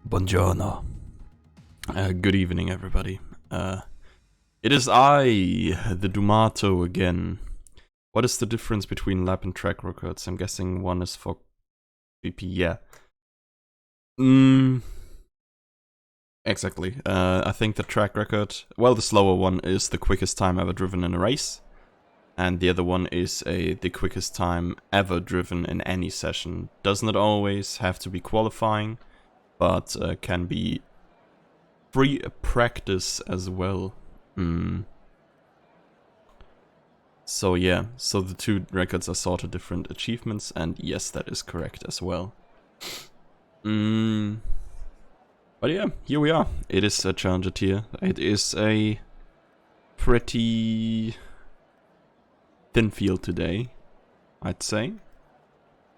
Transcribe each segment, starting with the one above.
Buongiorno. Good evening, everybody. It is I, the Dumato, again. What is the difference between lap and track records? I'm guessing one is for BP, yeah. Exactly. I think the track record, well, the slower one is the quickest time ever driven in a race. And the other one is the quickest time ever driven in any session. Does not always have to be qualifying, but can be free practice as well. So yeah, so the two records are sort of different achievements, and yes, that is correct as well. But yeah, here we are. It is a challenger tier. It is a pretty thin field today, I'd say.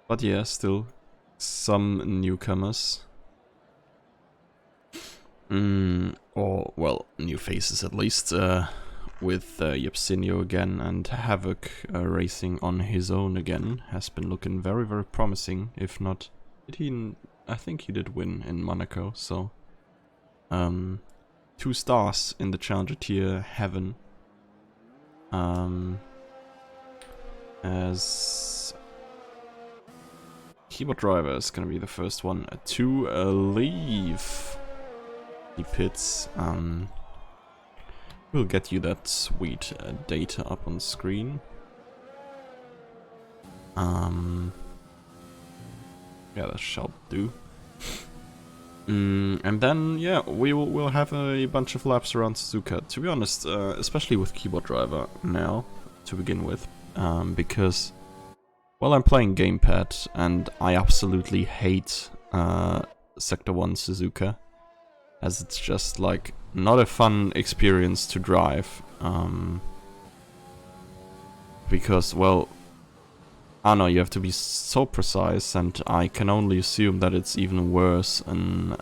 But yeah, still some newcomers. Or, well, new faces at least, with Yepsinio again, and Havoc racing on his own again. Has been looking very, very promising, if not... I think he did win in Monaco, so... 2 stars in the Challenger tier heaven. As... Keyboard Driver is gonna be the first one to leave the pits. We'll get you that sweet data up on screen. Yeah, that shall do. And then, yeah, we'll have a bunch of laps around Suzuka. To be honest, especially with Keyboard Driver now, to begin with, because, well, I'm playing gamepad, and I absolutely hate Sector 1 Suzuka, as it's just, like, not a fun experience to drive, because, well, I don't know, you have to be so precise, and I can only assume that it's even worse in,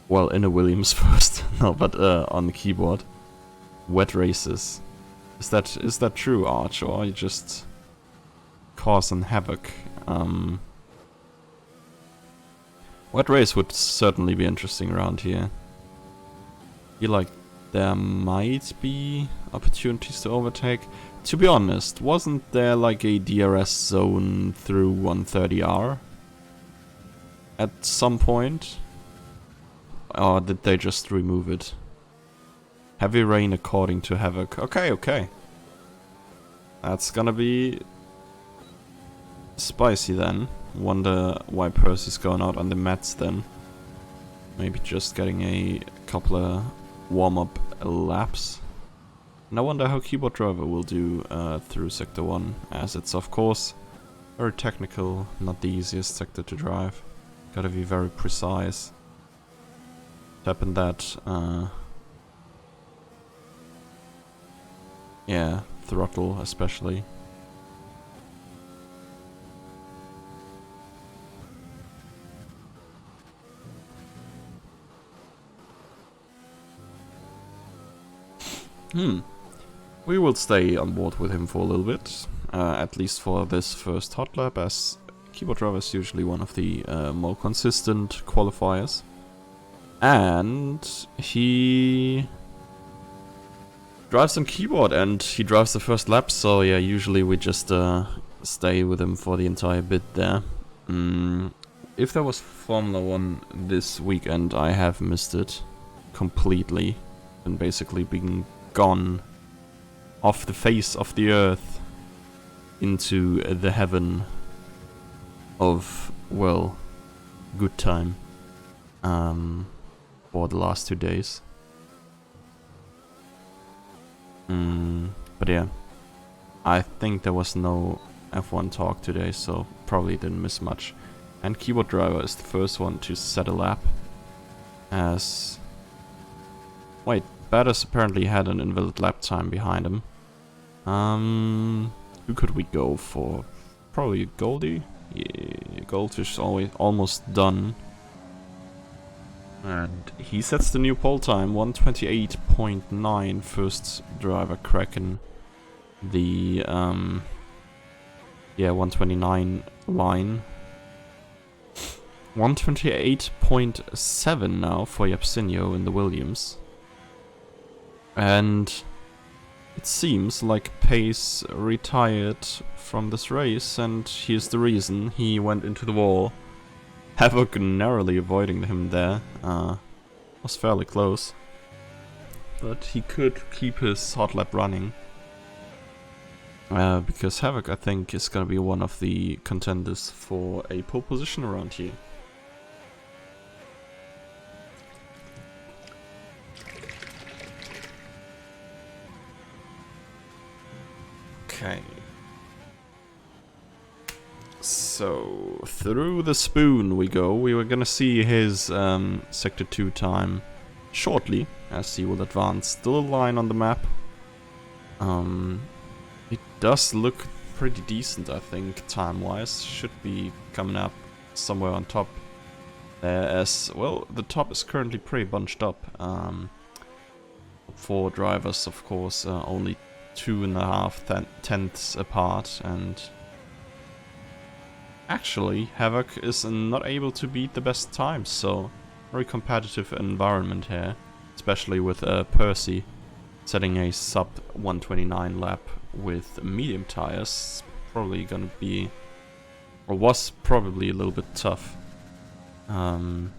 well, in a Williams first, no, but on the keyboard. Wet races. Is that true, Arch, or are you just causing havoc? Wet race would certainly be interesting around here. I feel like there might be opportunities to overtake. To be honest, wasn't there like a DRS zone through 130R at some point? Or did they just remove it? Heavy rain according to Havoc. Okay. That's gonna be spicy then. Wonder why Percy's going out on the mats then. Maybe just getting a couple of warm-up laps. And I wonder how Keyboard Driver will do through Sector 1, as it's of course very technical, not the easiest sector to drive. Gotta be very precise. Tapping that, yeah, throttle especially. We will stay on board with him for a little bit, at least for this first hot lap, as Keyboard Driver is usually one of the more consistent qualifiers. And he drives on keyboard, and he drives the first lap, so yeah, usually we just stay with him for the entire bit there. If there was Formula 1 this weekend, I have missed it completely, and basically being gone off the face of the earth into the heaven of, well, good time for the last 2 days. But yeah, I think there was no F1 talk today, so probably didn't miss much. And Keyboard Driver is the first one to set a lap, as... Wait, Badders apparently had an invalid lap time behind him. Who could we go for? Probably Goldie? Yeah, Goldfish is almost done. And he sets the new pole time, 1:28.9, first driver cracking the 1:29 line. 128.7 now for Yapsinio in the Williams. And it seems like Pace retired from this race, and here's the reason. He went into the wall. Havoc narrowly avoiding him there. Was fairly close. But he could keep his hot lap running. Because Havoc, I think, is going to be one of the contenders for a pole position around here. Okay. So, through the spoon we go. We were gonna see his Sector 2 time shortly, as he will advance. Still a line on the map. It does look pretty decent, I think, time-wise. Should be coming up somewhere on top. As, well, the top is currently pretty bunched up. 4 drivers, of course, only 2.5 tenths apart, and actually Havoc is not able to beat the best times, so very competitive environment here, especially with Percy setting a sub 129 lap with medium tires. Probably gonna be, or was probably a little bit tough. Well,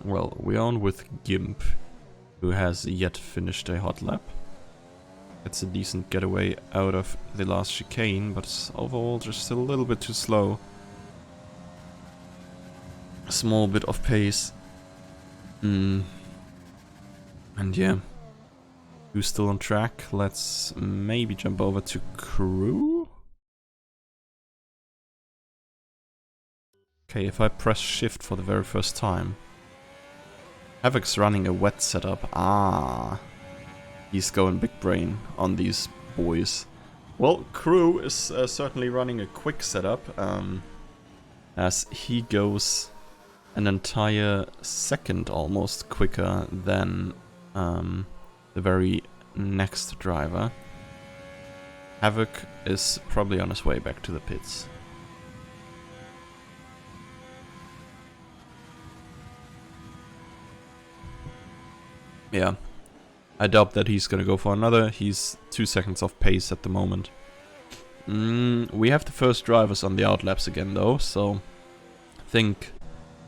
we're on with Gimp, who has yet finished a hot lap. It's a decent getaway out of the last chicane, but overall just still a little bit too slow. A small bit of pace. And yeah. Who's still on track? Let's maybe jump over to Crew. Okay, if I press shift for the very first time. Havoc's running a wet setup. Ah. He's going big brain on these boys. Well, Crew is certainly running a quick setup, as he goes an entire second almost quicker than the very next driver. Havoc is probably on his way back to the pits. Yeah. I doubt that he's gonna go for another. He's 2 seconds off pace at the moment. We have the first drivers on the outlaps again though, so I think,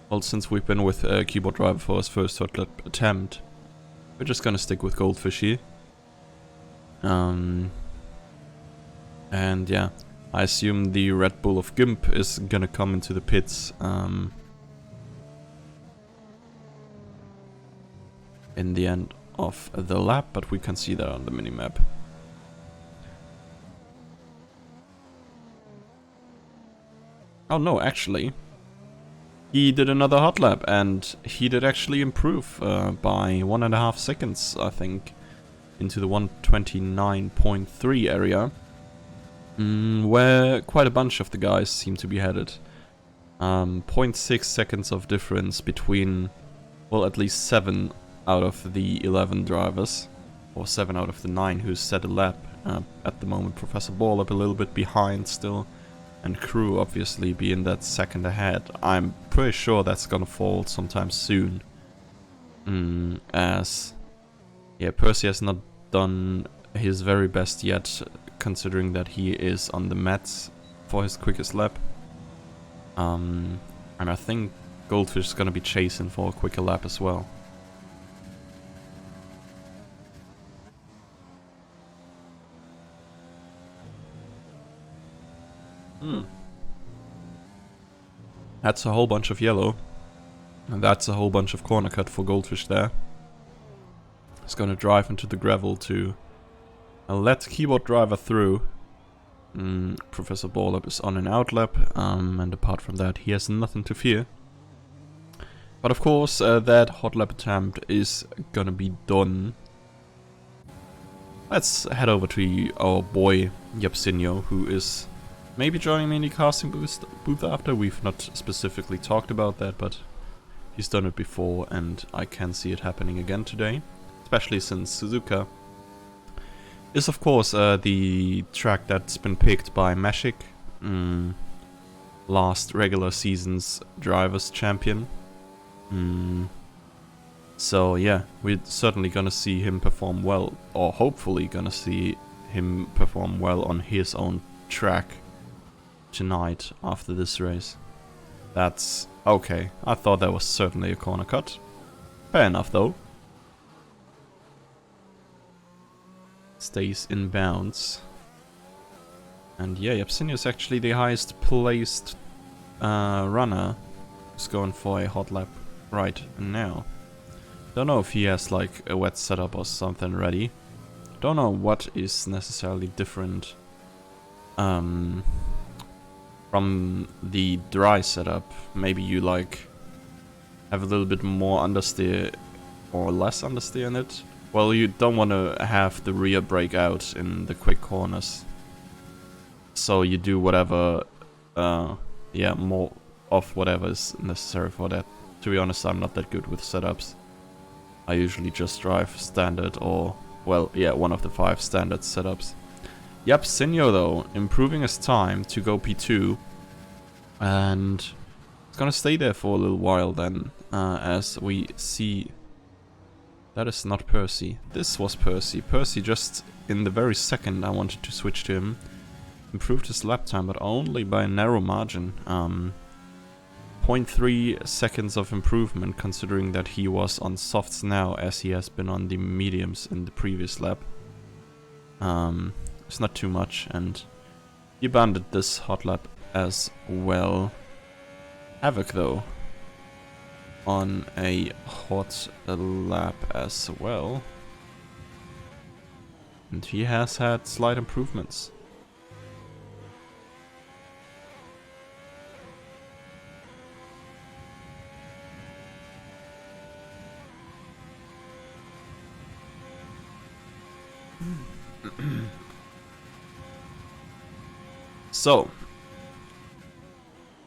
well, since we've been with Keyboard Driver for his first hot lap attempt, we're just gonna stick with Goldfish here. And yeah, I assume the Red Bull of Gimp is gonna come into the pits in the end of the lap, but we can see that on the minimap. Oh no, actually, he did another hot lap, and he did actually improve by 1.5 seconds, I think, into the 129.3 area, where quite a bunch of the guys seem to be headed. 0.6 seconds of difference between, well, at least 7 out of the 11 drivers, or 7 out of the 9 who set a lap. At the moment, Professor Ball up a little bit behind still, and Crew obviously being that second ahead. I'm pretty sure that's gonna fall sometime soon. As, yeah, Percy has not done his very best yet, considering that he is on the mats for his quickest lap. And I think Goldfish is gonna be chasing for a quicker lap as well. That's a whole bunch of yellow. And that's a whole bunch of corner cut for Goldfish there. He's gonna drive into the gravel to let Keyboard Driver through. Professor Ballab is on an outlap, and apart from that he has nothing to fear. But of course that hot lap attempt is gonna be done. Let's head over to our boy Yapsinio, who is maybe joining me in the casting booth after. We've not specifically talked about that, but he's done it before, and I can see it happening again today. Especially since Suzuka is, of course, the track that's been picked by Mashik. last regular season's Drivers' Champion. So yeah, we're certainly gonna see him perform well, or hopefully gonna see him perform well on his own track tonight after this race. That's okay. I thought that was certainly a corner cut. Fair enough though. Stays in bounds. And yeah, Yapsinio is actually the highest placed runner who's going for a hot lap right now. Don't know if he has like a wet setup or something ready. Don't know what is necessarily different from the dry setup. Maybe you like have a little bit more understeer or less understeer in it. Well, you don't want to have the rear brake out in the quick corners. So you do whatever, yeah, more of whatever is necessary for that. To be honest, I'm not that good with setups. I usually just drive standard or, well, yeah, one of the 5 standard setups. Yapsinio though, improving his time to go P2. And it's gonna stay there for a little while then, as we see. That is not Percy. This was Percy. Percy just, in the very second I wanted to switch to him, improved his lap time, but only by a narrow margin. 0.3 seconds of improvement, considering that he was on softs now as he has been on the mediums in the previous lap. It's not too much, and he banded this hot lap as well. Havoc though, on a hot lap as well. And he has had slight improvements. So,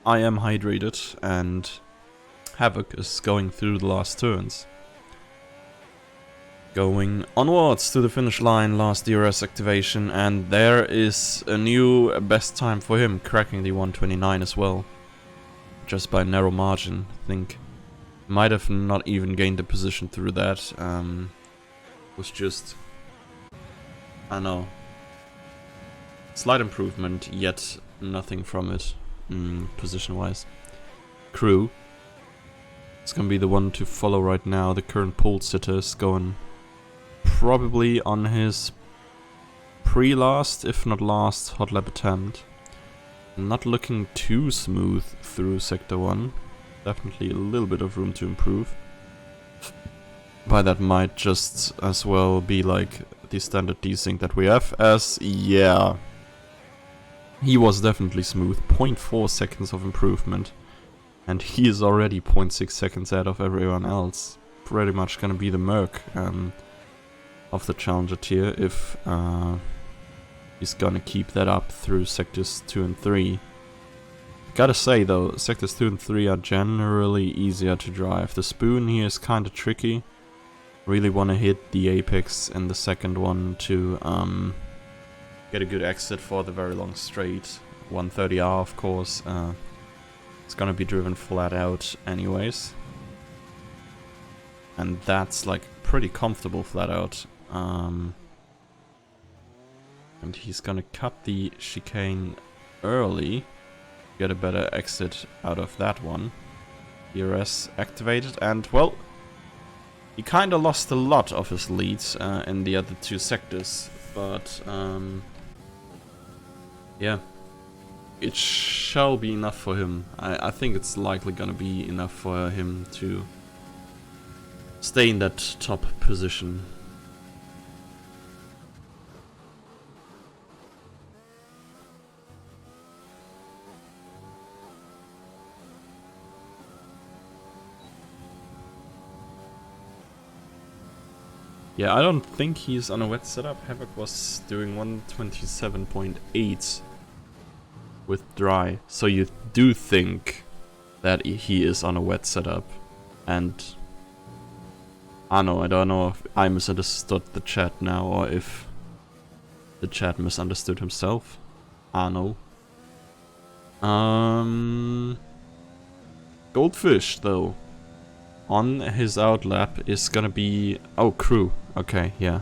I am hydrated and Havoc is going through the last turns. Going onwards to the finish line, last DRS activation, and there is a new best time for him, cracking the 129 as well. Just by a narrow margin, I think. Might have not even gained a position through that. Was just, I don't know, slight improvement, yet nothing from it, position-wise. Crew. It's gonna be the one to follow right now. The current pole sitter is going probably on his pre-last, if not last, hot lap attempt. Not looking too smooth through Sector 1. Definitely a little bit of room to improve. But that might just as well be like the standard desync that we have, as, yeah, he was definitely smooth. 0.4 seconds of improvement. And he is already 0.6 seconds ahead of everyone else. Pretty much gonna be the Merc of the Challenger tier if he's gonna keep that up through Sectors 2 and 3. Gotta say though, Sectors 2 and 3 are generally easier to drive. The spoon here is kinda tricky. Really wanna hit the apex in the second one to get a good exit for the very long straight. 130R of course. It's gonna be driven flat out anyways. And that's like pretty comfortable flat out. And he's gonna cut the chicane early. Get a better exit out of that one. DRS activated, and well, he kinda lost a lot of his leads in the other 2 sectors. But yeah. It shall be enough for him. I think it's likely gonna be enough for him to stay in that top position. Yeah, I don't think he's on a wet setup. Havoc was doing 127.8 with dry, so you do think that he is on a wet setup. And I don't know if I misunderstood the chat now or if the chat misunderstood himself. I know. Goldfish, though, on his outlap is gonna be... Oh, crew. Okay, yeah.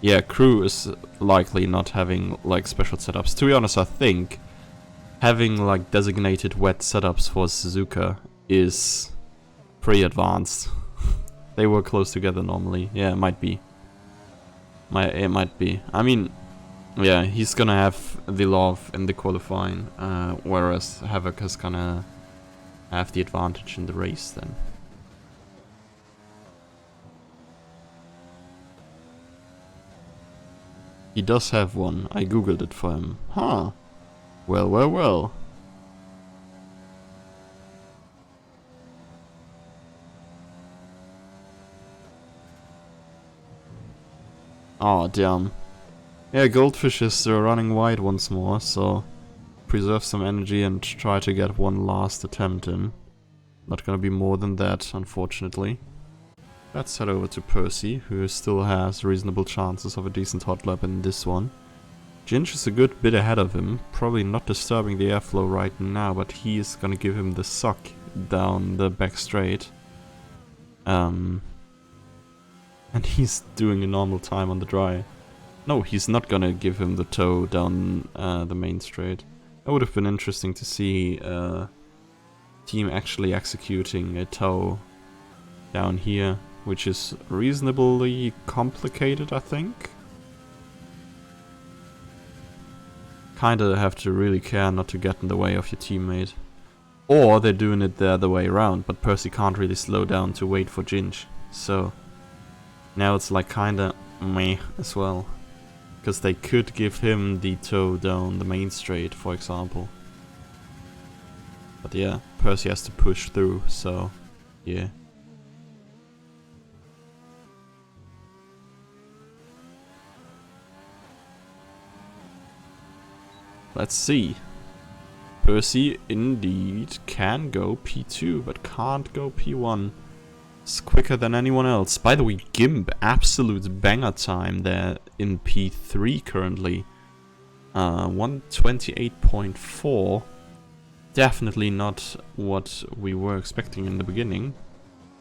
Yeah, crew is likely not having, like, special setups. To be honest, I think having, like, designated wet setups for Suzuka is pretty advanced. They work close together normally. Yeah, it might be. It might be. I mean, yeah, he's gonna have the love in the qualifying, whereas Havoc is gonna have the advantage in the race then. He does have one. I googled it for him. Huh. Well. Oh, damn. Yeah, Goldfish is running wide once more, so preserve some energy and try to get one last attempt in. Not gonna be more than that, unfortunately. Let's head over to Percy, who still has reasonable chances of a decent hot lap in this one. Ginge is a good bit ahead of him, probably not disturbing the airflow right now, but he is gonna give him the suck down the back straight. And he's doing a normal time on the dry. No, he's not gonna give him the toe down the main straight. That would have been interesting to see team actually executing a toe down here, which is reasonably complicated, I think. Kinda have to really care not to get in the way of your teammate. Or they're doing it the other way around, but Percy can't really slow down to wait for Ginge. So now it's like kinda meh as well. Because they could give him the toe down the main straight, for example. But yeah, Percy has to push through, so yeah. Let's see. Percy indeed can go P2, but can't go P1. It's quicker than anyone else. By the way, Gimp, absolute banger time there in P3 currently. 128.4. Definitely not what we were expecting in the beginning.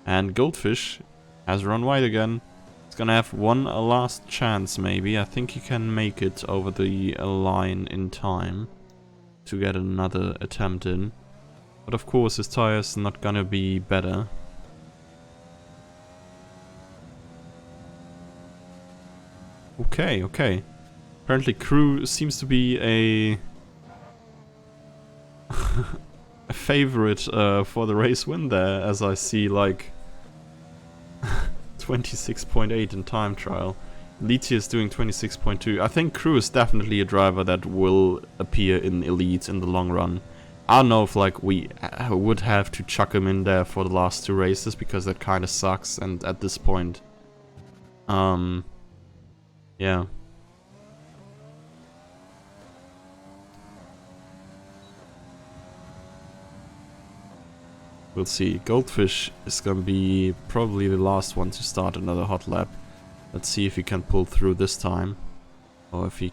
And Goldfish has run wide again. He's gonna have one last chance maybe. I think he can make it over the line in time to get another attempt in. But of course his tire's not gonna be better. Okay. Apparently crew seems to be a a favorite for the race win there, as I see like 26.8 in time trial. Elite is doing 26.2. I think crew is definitely a driver that will appear in Elite in the long run. I don't know if like we would have to chuck him in there for the last two races, because that kind of sucks, and at this point yeah. We'll see. Goldfish is gonna be probably the last one to start another hot lap. Let's see if he can pull through this time. Or if he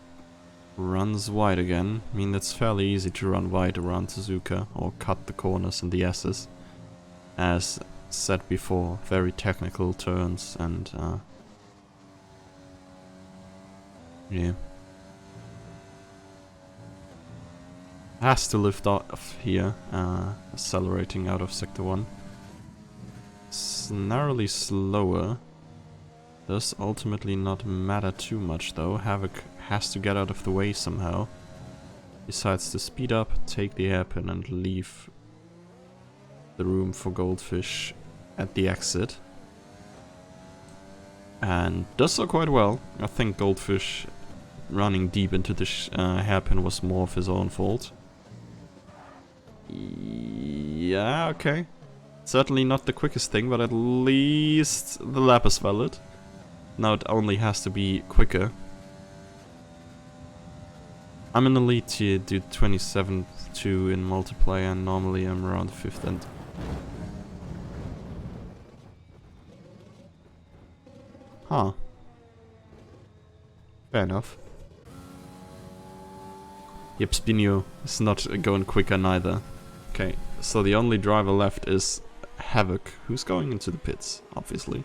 runs wide again. I mean, it's fairly easy to run wide around Suzuka or cut the corners and the S's. As said before, very technical turns and yeah. Has to lift off here, accelerating out of Sector 1. It's narrowly slower. Does ultimately not matter too much though. Havoc has to get out of the way somehow. Decides to speed up, take the hairpin and leave the room for Goldfish at the exit. And does so quite well. I think Goldfish running deep into the hairpin was more of his own fault. Yeah, okay. Certainly not the quickest thing, but at least the lap is valid. Now it only has to be quicker. I'm in Elite to do 27.2 in multiplayer, and normally I'm around 5th and... Huh. Fair enough. Yep, Spinio is not going quicker neither. Okay, so the only driver left is Havoc, who's going into the pits, obviously.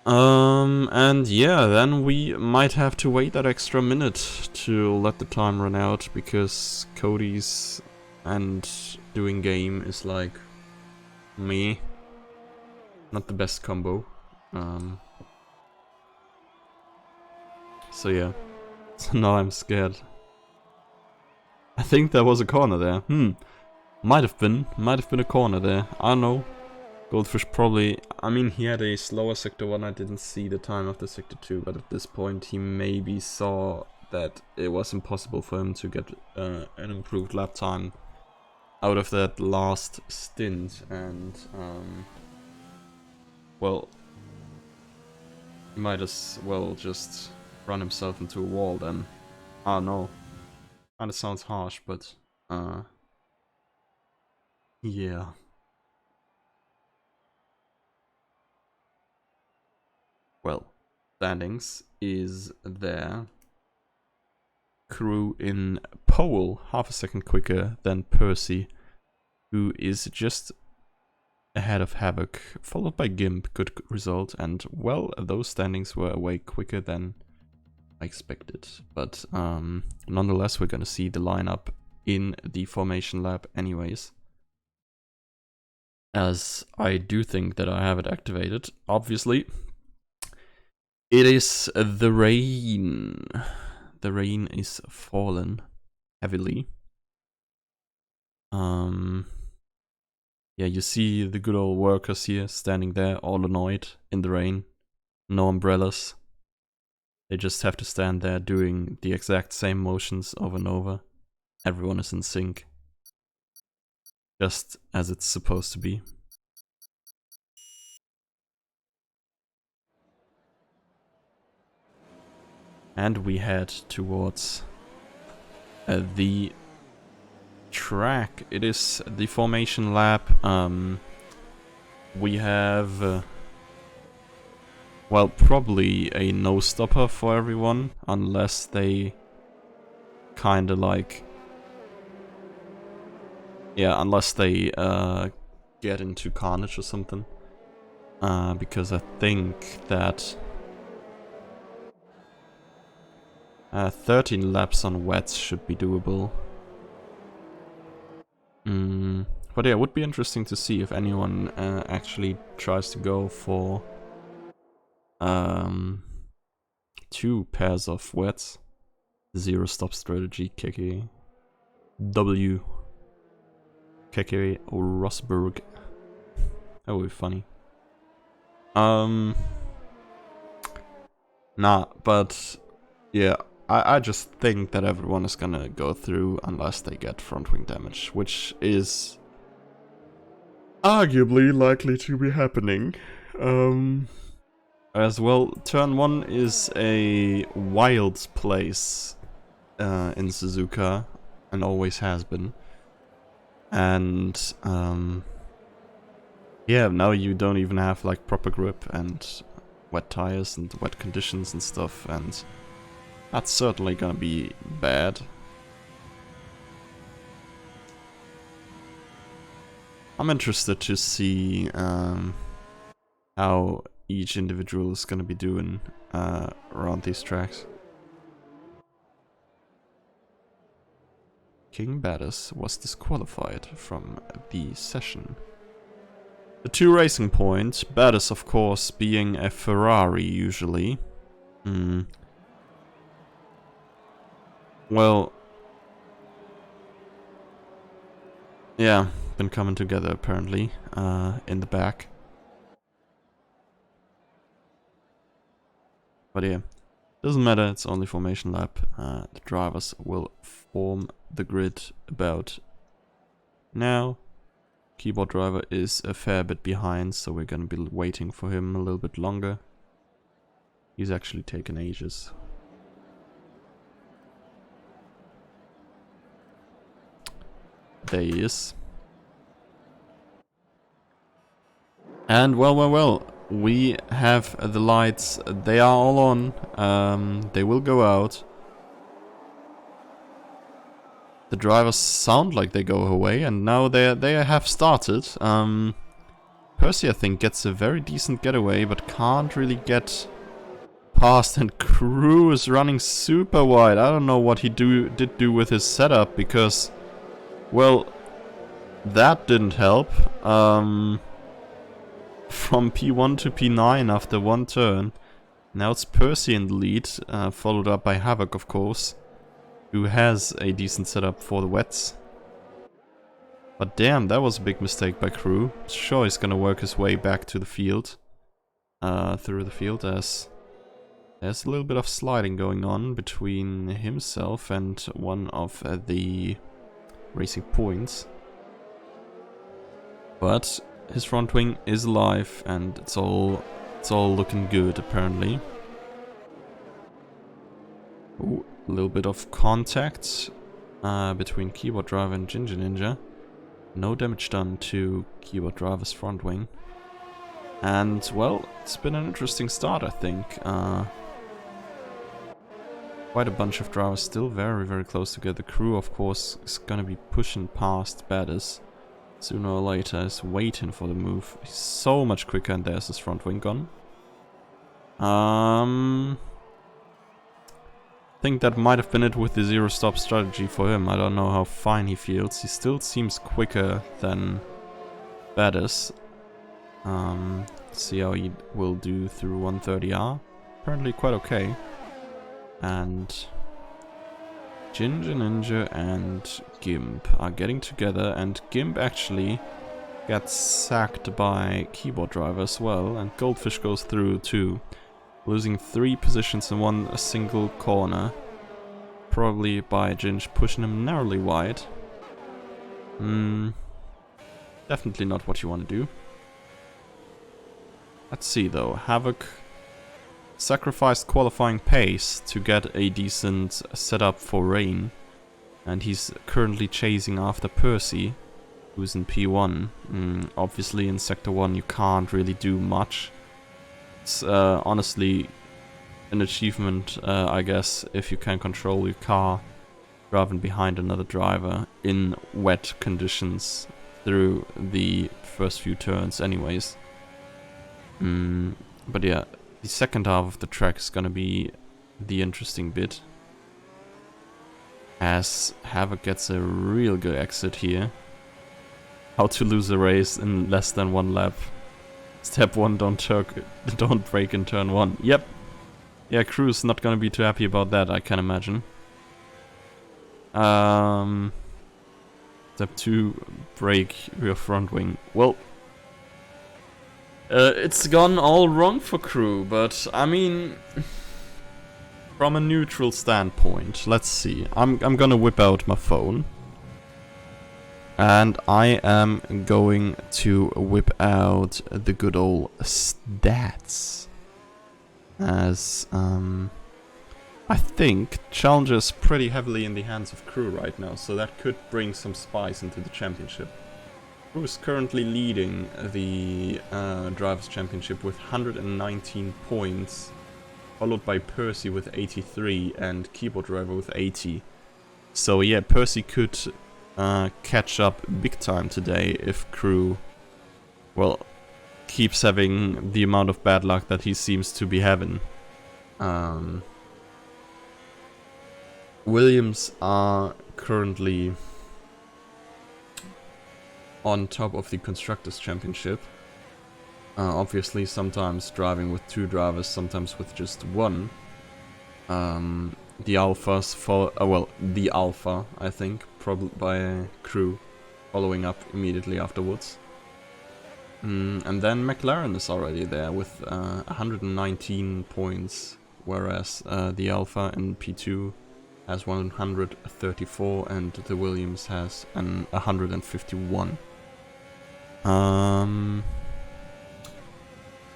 And yeah, then we might have to wait that extra minute to let the time run out, because Cody's and doing game is like me. Not the best combo. So yeah. So now I'm scared. I think there was a corner there. Might have been a corner there. I don't know. Goldfish probably... I mean, he had a slower Sector 1, I didn't see the time of the Sector 2, but at this point he maybe saw that it was impossible for him to get an improved lap time out of that last stint, and well, he might as well just run himself into a wall then. I don't know. Kinda sounds harsh, but yeah. Well, standings is there. Crew in pole, half a second quicker than Percy, who is just ahead of Havoc, followed by Gimp, good result, and well, those standings were way quicker than I expected. But nonetheless, we're gonna see the lineup in the formation lab anyways, as I do think that I have it activated, obviously. It is the rain. The rain is fallen heavily. Yeah, you see the good old workers here standing there all annoyed in the rain. No umbrellas. They just have to stand there doing the exact same motions over and over. Everyone is in sync. Just as it's supposed to be. And we head towards the track. It is the formation lap. We have well, probably a no stopper for everyone, unless they kinda like, yeah, unless they get into Carnage or something, because I think that 13 laps on wets should be doable. But yeah, it would be interesting to see if anyone actually tries to go for 2 pairs of wets. 0 stop strategy, KK W, KK Rosberg. That would be funny. Nah, but yeah, I just think that everyone is gonna go through unless they get front wing damage, which is arguably likely to be happening. As well, turn 1 is a wild place in Suzuka, and always has been. And yeah, now you don't even have like proper grip and wet tires and wet conditions and stuff, and that's certainly gonna be bad. I'm interested to see how each individual is gonna be doing around these tracks. King Baddus was disqualified from the session. The 2 racing points, Baddus of course being a Ferrari usually. Well, yeah, been coming together apparently in the back. But yeah, doesn't matter, it's only formation lap. The drivers will form the grid about now. Keyboard driver is a fair bit behind, so we're gonna be waiting for him a little bit longer. He's actually taken ages. There he is. And well, we have the lights. They are all on. They will go out. The drivers sound like they go away, and now they have started. Percy, I think, gets a very decent getaway, but can't really get past, and Crew is running super wide. I don't know what he did do with his setup, because, well, that didn't help. From P1 to P9 after one turn. Now it's Percy in the lead, followed up by Havoc, of course, who has a decent setup for the wets. But damn, that was a big mistake by Crew. Sure, he's gonna work his way back to the field. Through the field, as there's a little bit of sliding going on between himself and one of the Racing Points. But his front wing is alive, and it's all looking good, apparently. Ooh, a little bit of contact between Keyboard Driver and Ginger Ninja. No damage done to Keyboard Driver's front wing. And, well, it's been an interesting start, I think. Quite a bunch of drivers still very, very close together. The Crew, of course, is gonna be pushing past Badders sooner or later, is waiting for the move. He's so much quicker, and there's his front wing gone. I think that might have been it with the zero stop strategy for him. I don't know how fine he feels. He still seems quicker than Badders. Let's see how he will do through 130R. Apparently quite okay. And Ginger Ninja and Gimp are getting together, and Gimp actually gets sacked by Keyboard Driver as well, and Goldfish goes through too, losing 3 positions in a single corner, probably by Ginge pushing him narrowly wide. Definitely not what you want to do. Let's see though, Havoc sacrificed qualifying pace to get a decent setup for Rain, and he's currently chasing after Percy, who's in P1. Obviously in Sector 1 you can't really do much. It's honestly an achievement, I guess, if you can control your car driving behind another driver in wet conditions through the first few turns anyways. But yeah, the second half of the track is gonna be the interesting bit, as Havoc gets a real good exit here. How to lose a race in less than 1 lap. Step 1, don't brake in turn 1. Yep. Yeah, Crew's not gonna be too happy about that, I can imagine. Step 2, brake your front wing. Well, it's gone all wrong for Crew, but I mean, from a neutral standpoint, let's see. I'm gonna whip out my phone, and I am going to whip out the good old stats, as I think Challenger is pretty heavily in the hands of Crew right now, so that could bring some spice into the championship. Crew is currently leading the Drivers' Championship with 119 points, followed by Percy with 83 and Keyboard Driver with 80. So yeah, Percy could catch up big time today if Crew, well, keeps having the amount of bad luck that he seems to be having. Williams are currently on top of the Constructors' Championship. Obviously sometimes driving with 2 drivers, sometimes with just 1. The Alphas the Alpha, I think, probably by Crew, following up immediately afterwards. And then McLaren is already there with 119 points, whereas the Alpha in P2 has 134 and the Williams has 151.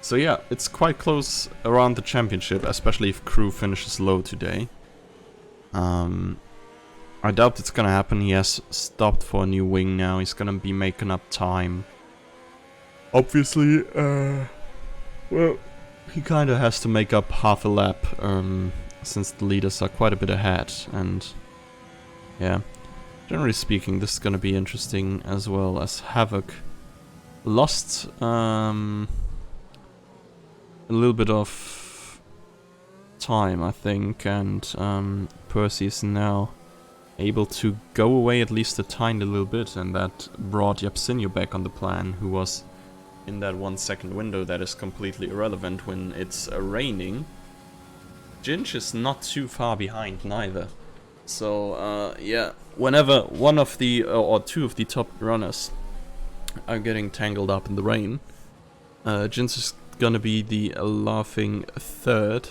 So yeah, it's quite close around the championship, especially if Crew finishes low today. I doubt it's gonna happen. He has stopped for a new wing now. He's gonna be making up time. Obviously, well, he kinda has to make up half a lap, since the leaders are quite a bit ahead, and yeah. Generally speaking, this is gonna be interesting as well, as Havoc lost a little bit of time, I think, and Percy is now able to go away at least a tiny little bit, and that brought Yapsinio back on the plan, who was in that 1 second window that is completely irrelevant when it's raining. Ginge is not too far behind neither. So, yeah, whenever one of the, or two of the top runners are getting tangled up in the rain, Ginge is gonna be the laughing third,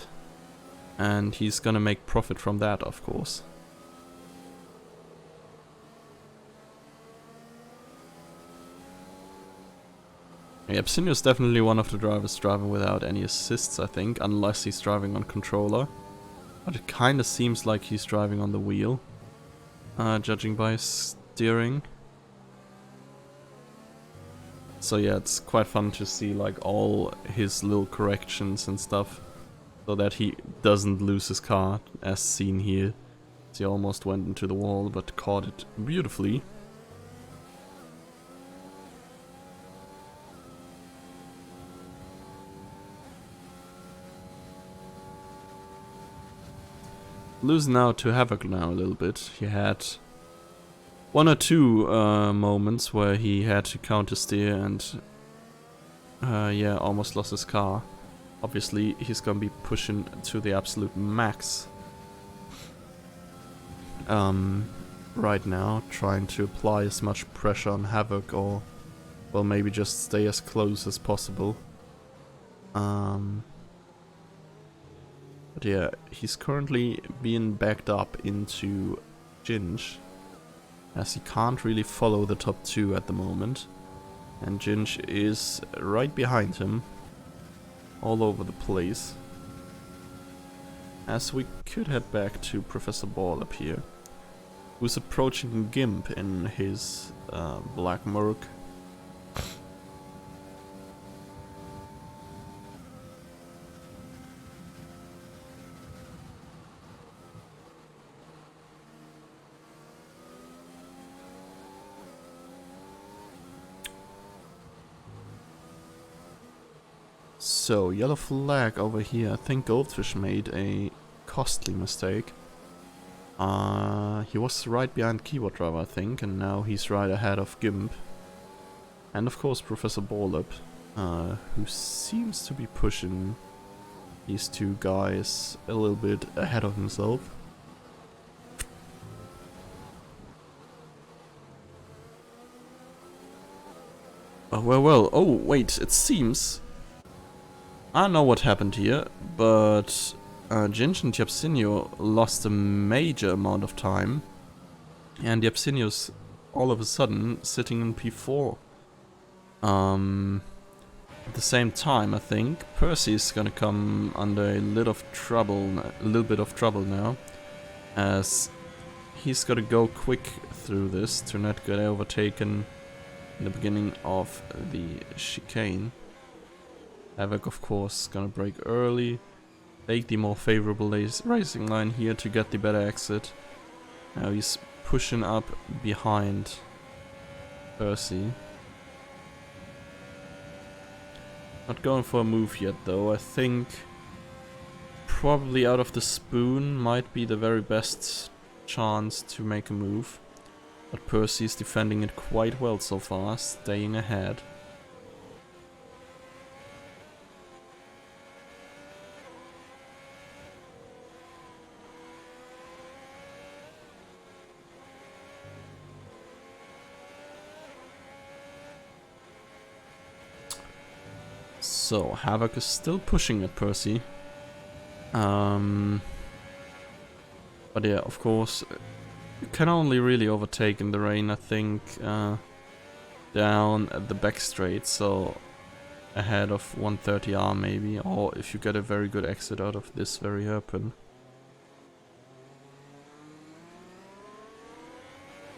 and he's gonna make profit from that, of course. Yapsinio is definitely one of the drivers driving without any assists, I think, unless he's driving on controller. But it kinda seems like he's driving on the wheel, judging by his steering. So yeah, it's quite fun to see like all his little corrections and stuff, so that he doesn't lose his car, as seen here. He almost went into the wall, but caught it beautifully. Losing out to Havoc now a little bit. He had one or two moments where he had to counter steer and yeah, almost lost his car. Obviously he's gonna be pushing to the absolute max right now, trying to apply as much pressure on Havoc, or well, maybe just stay as close as possible. But yeah, he's currently being backed up into Ginge, as he can't really follow the top two at the moment. And Ginge is right behind him, all over the place. As we could head back to Professor Ball up here, who's approaching Gimp in his Black Merc. So, yellow flag over here. I think Goldfish made a costly mistake. He was right behind Keyboard Driver, I think, and now he's right ahead of Gimp. And of course Professor Borlop, who seems to be pushing these two guys a little bit ahead of himself. Oh, well, oh wait, it seems... I don't know what happened here, but Ginge and Yapsinio lost a major amount of time, and Yapsinio's all of a sudden sitting in P4. At the same time, I think Percy's gonna come under a little bit of trouble now, as he's gotta go quick through this to not get overtaken in the beginning of the chicane. Havoc, of course, gonna brake early, take the more favorable racing line here to get the better exit. Now he's pushing up behind Percy. Not going for a move yet though. I think probably out of the spoon might be the very best chance to make a move. But Percy's defending it quite well so far, staying ahead. So, Havoc is still pushing at Percy. But yeah, of course, you can only really overtake in the rain, I think, down at the back straight, so ahead of 130R maybe, or if you get a very good exit out of this very hairpin.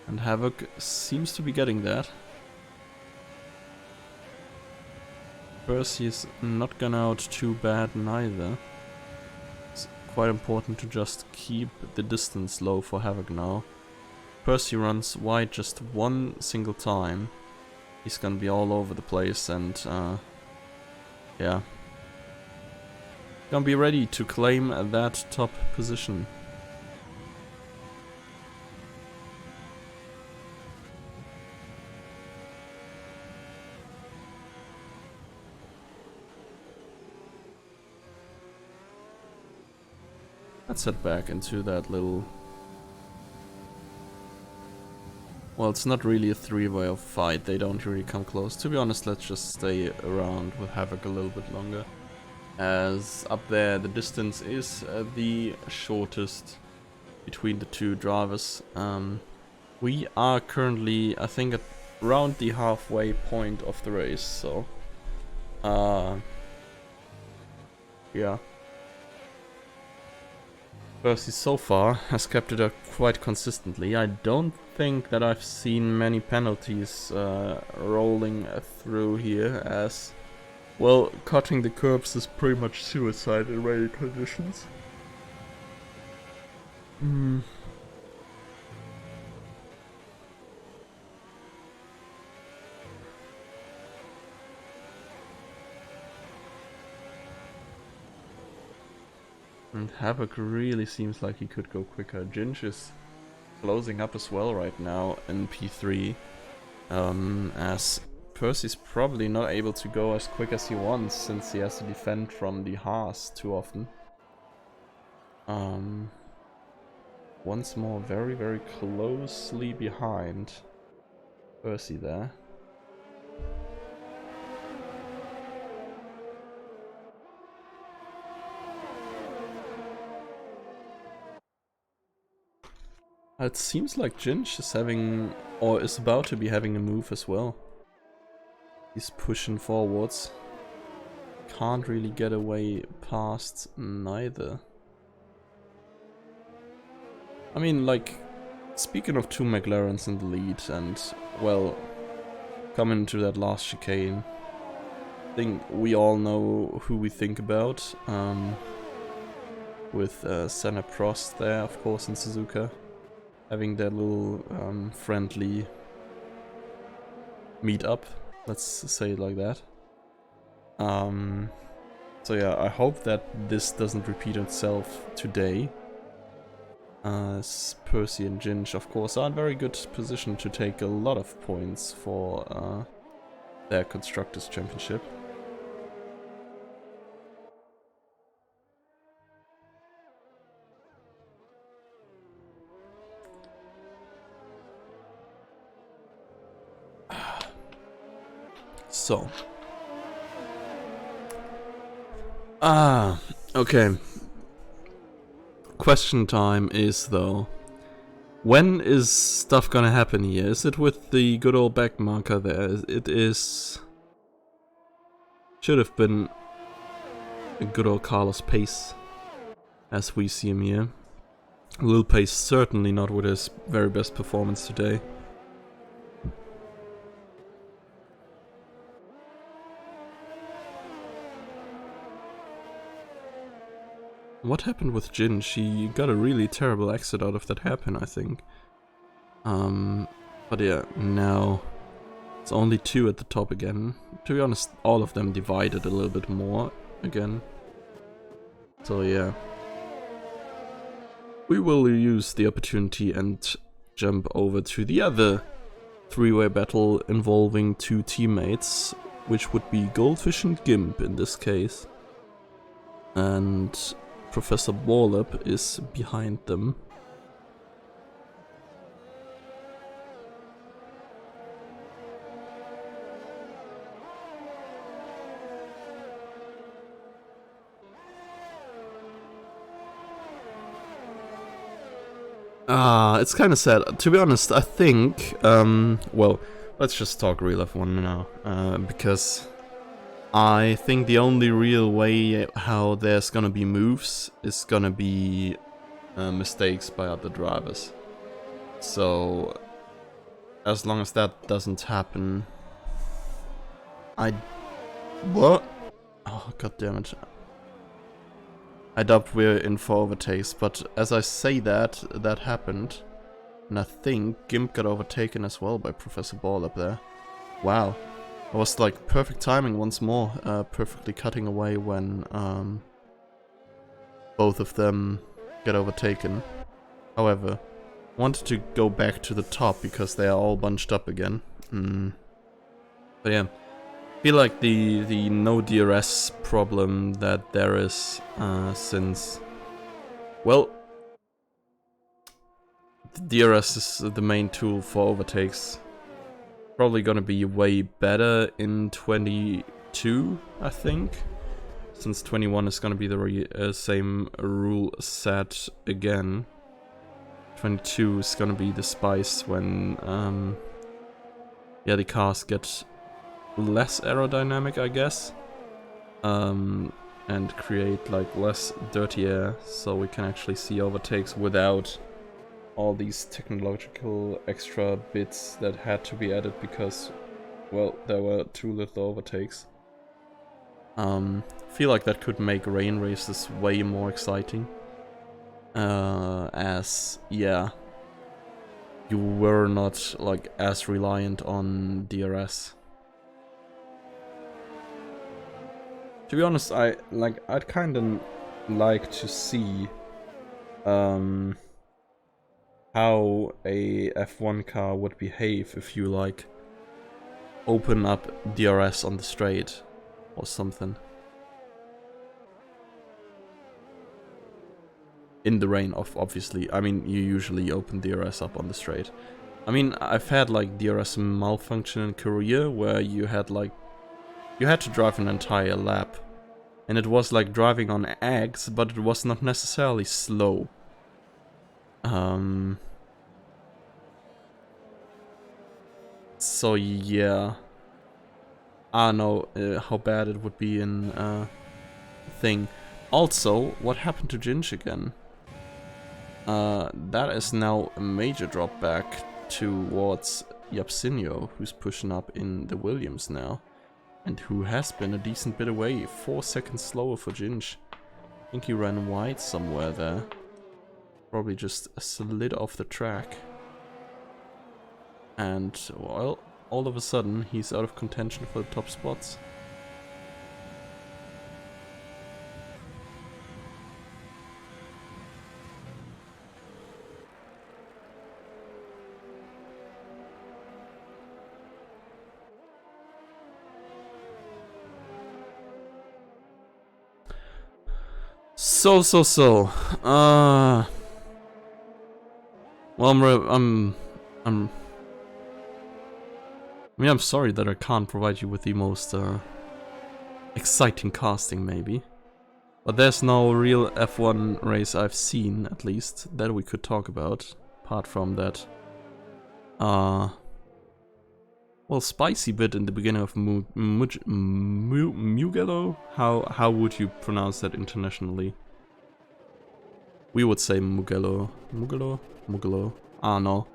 And Havoc seems to be getting that. Percy's not gone out too bad neither. It's quite important to just keep the distance low for Havoc now. Percy runs wide just one single time, he's gonna be all over the place and yeah. Gonna be ready to claim that top position. Let's head back into that little... Well, it's not really a three-way fight, they don't really come close. To be honest, let's just stay around with Havoc a little bit longer. As up there, the distance is the shortest between the two drivers. We are currently, I think, at around the halfway point of the race, so... yeah. Percy so far has kept it up quite consistently. I don't think that I've seen many penalties rolling through here, as well, cutting the curbs is pretty much suicide in rainy conditions. And Havoc really seems like he could go quicker. Ginge is closing up as well right now in P3. As Percy's probably not able to go as quick as he wants, since he has to defend from the Haas too often. Once more, very, very closely behind Percy there. It seems like Ginge is having, or is about to be having a move as well. He's pushing forwards. Can't really get away past neither. I mean, like, speaking of two McLarens in the lead and, well, coming to that last chicane, I think we all know who we think about. With Senna Prost there, of course, in Suzuka. Having that little friendly meet-up, let's say it like that. So yeah, I hope that this doesn't repeat itself today. As Percy and Ginge, of course, are in very good position to take a lot of points for their Constructors' Championship. So. Okay. Question time is, though, when is stuff gonna happen here? Is it with the good old back marker there? It is... Should have been a good old Carlos Pace, as we see him here. Lil Pace certainly not with his very best performance today. What happened with Ginge? She got a really terrible exit out of that hairpin, I think. But yeah, now it's only two at the top again. To be honest, all of them divided a little bit more again. So yeah. We will use the opportunity and jump over to the other three-way battle involving two teammates, which would be Goldfish and Gimp in this case. And Professor Borlap is behind them. It's kind of sad. To be honest, I think, well, let's just talk real F1 now, because I think the only real way how there's gonna be moves is gonna be mistakes by other drivers. So, as long as that doesn't happen, What? Oh, god damn it. I doubt we're in for overtakes, but as I say that happened, And I think Gimp got overtaken as well by Professor Ball up there. Wow. It was like perfect timing once more, perfectly cutting away when both of them get overtaken. However, wanted to go back to the top because they are all bunched up again. But yeah, I feel like the no DRS problem that there is since, well, the DRS is the main tool for overtakes. Probably gonna be way better in 22, I think, since 21 is gonna be the same rule set again. 22 is gonna be the spice when yeah, the cars get less aerodynamic, I guess, and create like less dirty air, so we can actually see overtakes without all these technological extra bits that had to be added because, well, there were too little overtakes. Feel like that could make rain races way more exciting. As, yeah, you were not like as reliant on DRS. To be honest, I'd kind of like to see how a F1 car would behave if you like open up DRS on the straight or something. In the rain, obviously. I mean, you usually open DRS up on the straight. I mean, I've had like DRS malfunction in Korea where you had to drive an entire lap. And it was like driving on eggs, but it was not necessarily slow. So yeah. I don't know how bad it would be in thing. Also, what happened to Ginge again? That is now a major drop back towards Yapsinio, who's pushing up in the Williams now. And who has been a decent bit away. 4 seconds slower for Ginge. I think he ran wide somewhere there. Probably just slid off the track. And, well, all of a sudden he's out of contention for the top spots. So. Well, I'm sorry that I can't provide you with the most exciting casting, maybe. But there's no real F1 race I've seen, at least, that we could talk about. Apart from that, well, spicy bit in the beginning of Mugello? How would you pronounce that internationally? We would say Mugello. Mugello? Ah, no.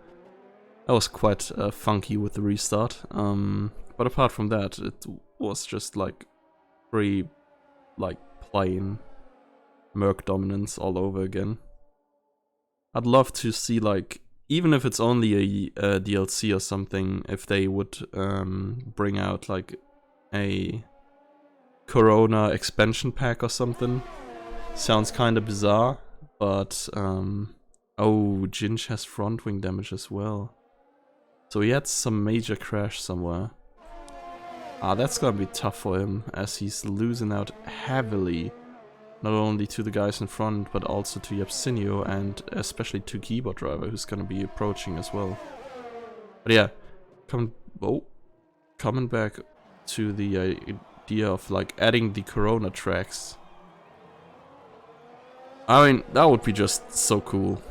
That was quite funky with the restart. But apart from that, it was just like pretty, like, plain Merc dominance all over again. I'd love to see, like, even if it's only a DLC or something, if they would bring out like a Corona expansion pack or something. Sounds kind of bizarre, but oh, Ginge has front wing damage as well. So he had some major crash somewhere. Ah, that's gonna be tough for him, as he's losing out heavily. Not only to the guys in front, but also to Yapsinio and especially to Keyboard Driver, who's gonna be approaching as well. But yeah, coming back to the idea of like adding the Corona tracks. I mean, that would be just so cool.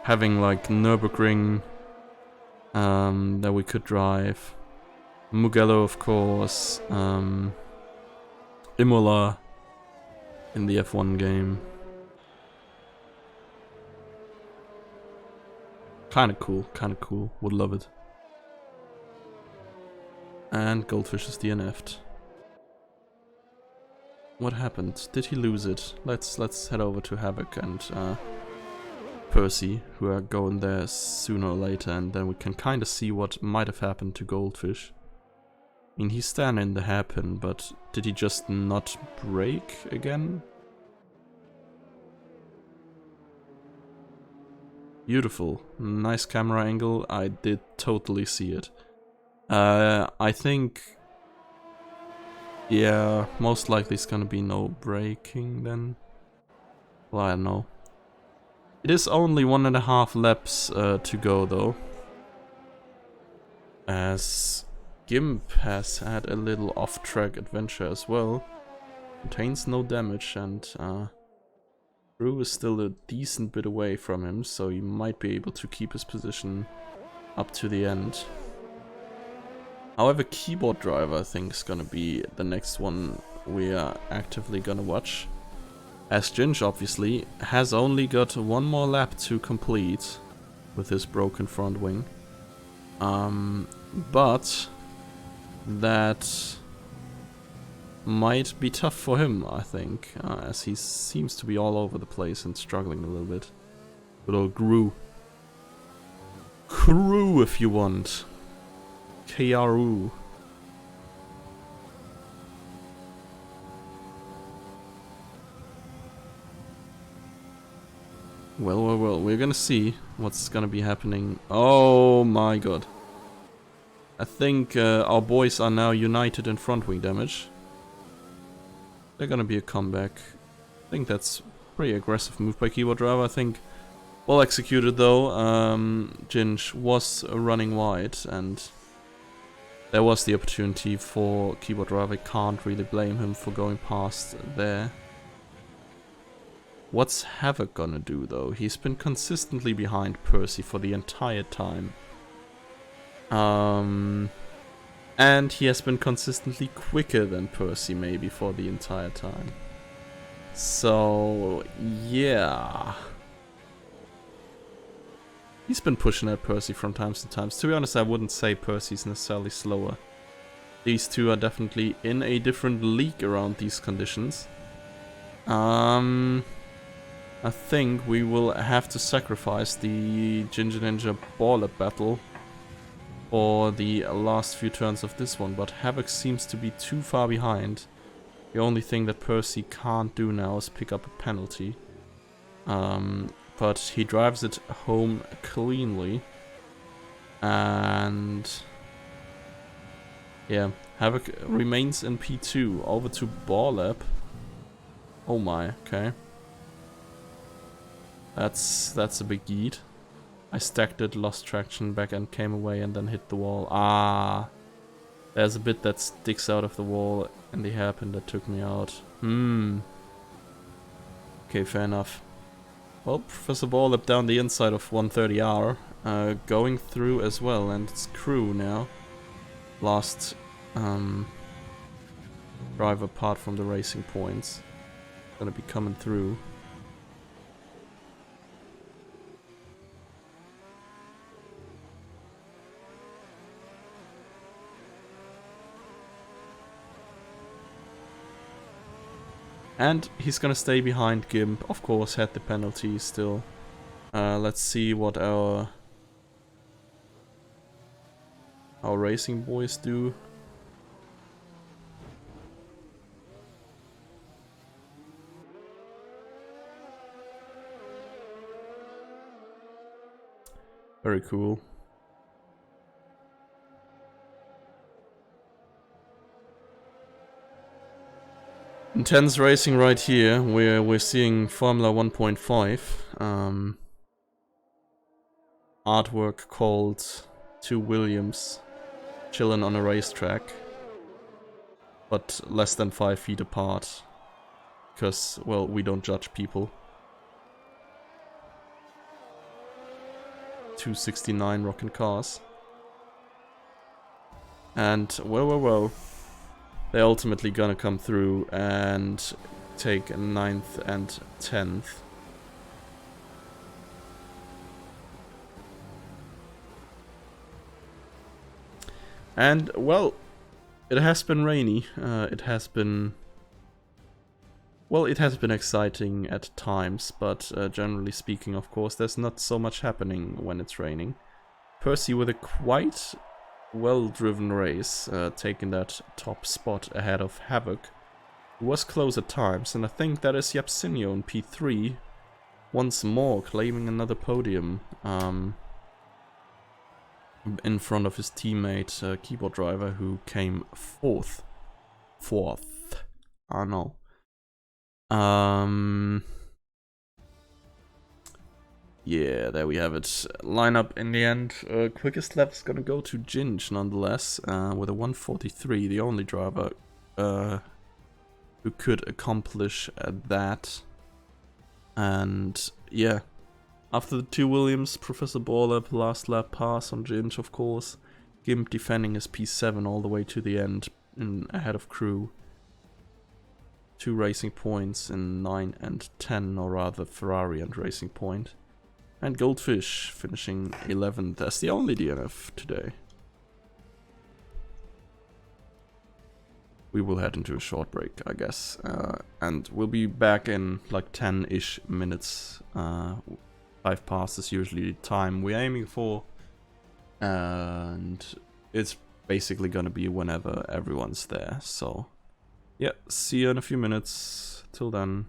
Having like Nürburgring that we could drive. Mugello, of course. Imola in the F1 game. Kinda cool. Would love it. And Goldfish is DNF'd. What happened? Did he lose it? Let's head over to Havoc and Percy, who are going there sooner or later, and then we can kind of see what might have happened to Goldfish. I mean, he's standing in the hairpin, but did he just not break again? Beautiful. Nice camera angle. I did totally see it. I think... yeah, most likely it's gonna be no braking then. Well, I don't know. It is only 1.5 laps to go though. As Gimp has had a little off-track adventure as well. Contains no damage, and Drew is still a decent bit away from him, so he might be able to keep his position up to the end. However, Keyboard Driver I think is gonna be the next one we are actively gonna watch. As Ginge obviously has only got one more lap to complete with his broken front wing. But that might be tough for him, I think, as he seems to be all over the place and struggling a little bit. Good old Gru. Crew, if you want. KRU. Well, we're gonna see what's gonna be happening. Oh my god. I think our boys are now united in front wing damage. They're gonna be a comeback. I think that's pretty aggressive move by Keyboard Driver. I think well executed though. Ginge was running wide, and there was the opportunity for Keyboard Driver. Can't really blame him for going past there. What's Havoc gonna do though? He's been consistently behind Percy for the entire time. And he has been consistently quicker than Percy maybe for the entire time. So, yeah. He's been pushing at Percy from times to times. To be honest, I wouldn't say Percy's necessarily slower. These two are definitely in a different league around these conditions. I think we will have to sacrifice the Ginger Ninja Baller battle for the last few turns of this one, but Havoc seems to be too far behind. The only thing that Percy can't do now is pick up a penalty. But he drives it home cleanly. And yeah, Havoc remains in P2. Over to Barlap. Oh my, okay. That's a big yeet. I stacked it, lost traction, back end came away and then hit the wall. Ah, there's a bit that sticks out of the wall and the hairpin that took me out. Okay, fair enough. Well, Professor Barlap down the inside of 130R, going through as well, and it's Crew now. Last driver apart from the racing points. Gonna be coming through. And he's gonna stay behind Gimp. Of course, had the penalty still. Let's see what our racing boys do. Very cool. Intense racing right here, where we're seeing Formula 1.5. Artwork called Two Williams chilling on a racetrack, but less than 5 feet apart, because, well, we don't judge people. 269 rockin' cars. And, well, they're ultimately gonna come through and take 9th and 10th. And, well, it has been rainy. It has been well, it has been exciting at times, but generally speaking, of course, there's not so much happening when it's raining. Percy with a quite well-driven race, taking that top spot ahead of Havoc, who was close at times, and I think that is Yapsinio in P3, once more claiming another podium in front of his teammate, Keyboard Driver, who came fourth. I know. Yeah, there we have it. Lineup in the end. Quickest lap is gonna go to Ginge nonetheless, with a 1:43, the only driver who could accomplish that. And yeah, after the 2 Williams, Professor Baller last lap pass on Ginge, of course. Gimp defending his P7 all the way to the end, ahead of Crew. 2 Racing Points in 9 and 10, or rather Ferrari and Racing Point. And Goldfish finishing 11th as the only DNF today. We will head into a short break, I guess. And we'll be back in like 10-ish minutes. 5 past is usually the time we're aiming for. And it's basically gonna be whenever everyone's there. So, yeah, see you in a few minutes. Till then.